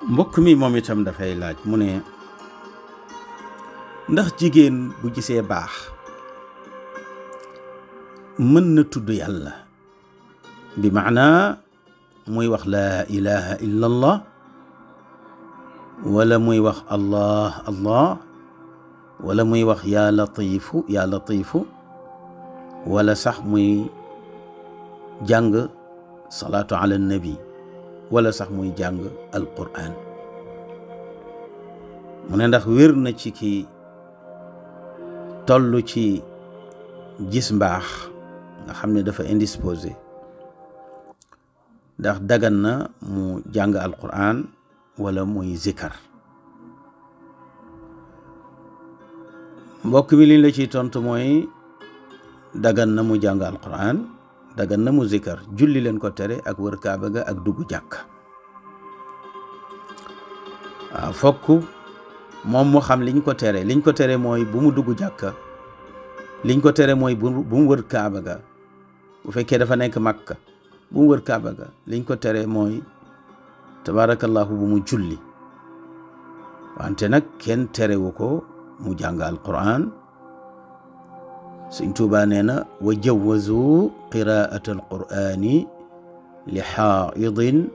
mbokk mi moom itam dafay laaj mu ne ndax jigéen bu gisee baax mën na tudd yàlla bi maanaa muy wax laa ilaha illa allah wala muy wax allah allah wala muy wax yaa latifu wala sax muy jàng salaatu ala nabi wala sax muy jàng alquran mu ne ndax wér na ci ki toll ci gis mbaax nga xam ne dafa indisposé ndax dagan na mu jàng alquran wala muy zikar mbokk mi liñ la ciy tontu mooy dagan na mu jàng alquran dagan na mu zikar julli leen ko tere ak wër kaaba ga ak dugg jàkk waaw fokk moom mu xam liñ ko tere mooy bu mu dugg jàkka liñ ko tere mooy bu mu wër kaaba ga bu fekkee dafa nekk Makka bu mu wër kaaba ga liñ ko tere mooy tabarakallahu bu mu julli wante nag kenn terewu ko mu jàng alquran Sëñ Tuubaa nee na wa jawazu qiraata alqurani li xaaidin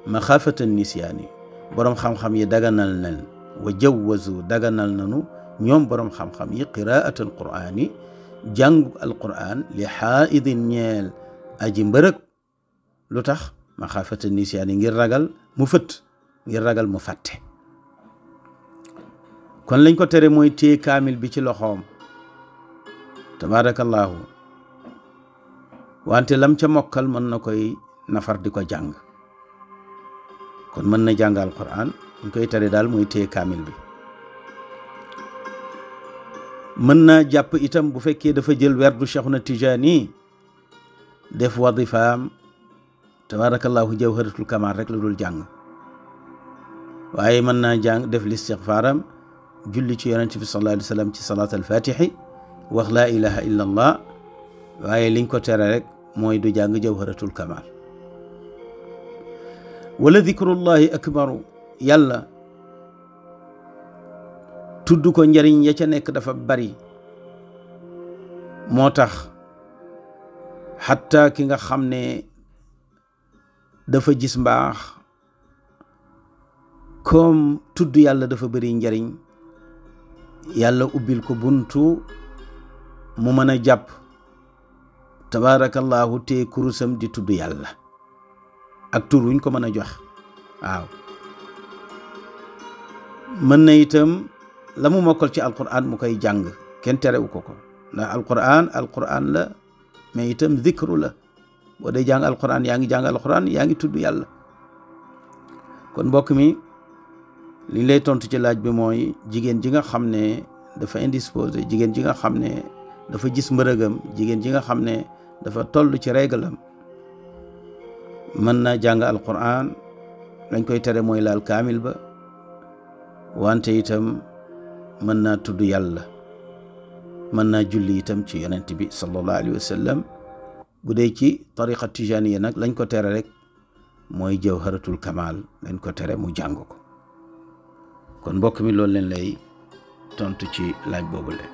maxaafata nisyaani boroom xam-xam yi daganal nañ wa jawazu daganal nanu ñoom boroom xam-xam yi qiraata alqurani jàngu alquran li xaaidin ñeel aji mbërëg lu tax maxaafata nisyaani ngir ragal mu fàtte kon lañ ko tere mooy téye kaamil bi ci loxoom tabarakallahu wante lam ca mokkal mën na koy nafar di ko jàng kon mën na jàng alquran ñu koy tere daal mooy téye kaamil bi mën naa jàpp itam bu fekkee dafa jël werdu Cheikhuna Tijaani def wadifaam tabarakallahu jawharatul kamal rek la dul jàng waaye mën naa jàng def listixfaaram julli ci yonent bi sallallahu alayhi wa sallam ci salaat alfatixi wax laa ilaha illa allah waaye liñ ko tere rek mooy du jàng jawharatul kamal wala dikrullahi akbaru yàlla tudd ko njariñ ya ca nekk dafa bari moo tax xatta ki nga xam ne dafa gis mbaax comme tudd yàlla dafa bari njariñ yàlla ubbil ko buntu mu mën a jàpp tabarakallahu te kurusam di tudd yàlla ak tur wuñ ko mën a jox waaw mën na itam la mu mokkal ci alquran mu koy jàng kenn terewu ko ndax alquran la mais itam zikru la boo dee jàng alquran yaa ngi jàng alquran yaa ngi tudd yàlla kon mbokk mi liñ lay tontu ci laaj bi mooy jigéen ji nga xam ne dafa indisposé jigéen ji nga xam ne dafa gis mbërëgam jigéen ji nga xam ne dafa toll ci réglam mën na jàng alquran lañ koy tere mooy laal kaamil ba wante itam mën naa tudd yàlla mën naa julli itam ci yonent bi sallallahu alayhi wa sallam bu dee ci tariqa tijaniya nag lañ ko tere rek mooy jawharatul kamal lañ ko tere mu jàng ko kon mbokk mi loolu leen lay tontu ci laaj boobu le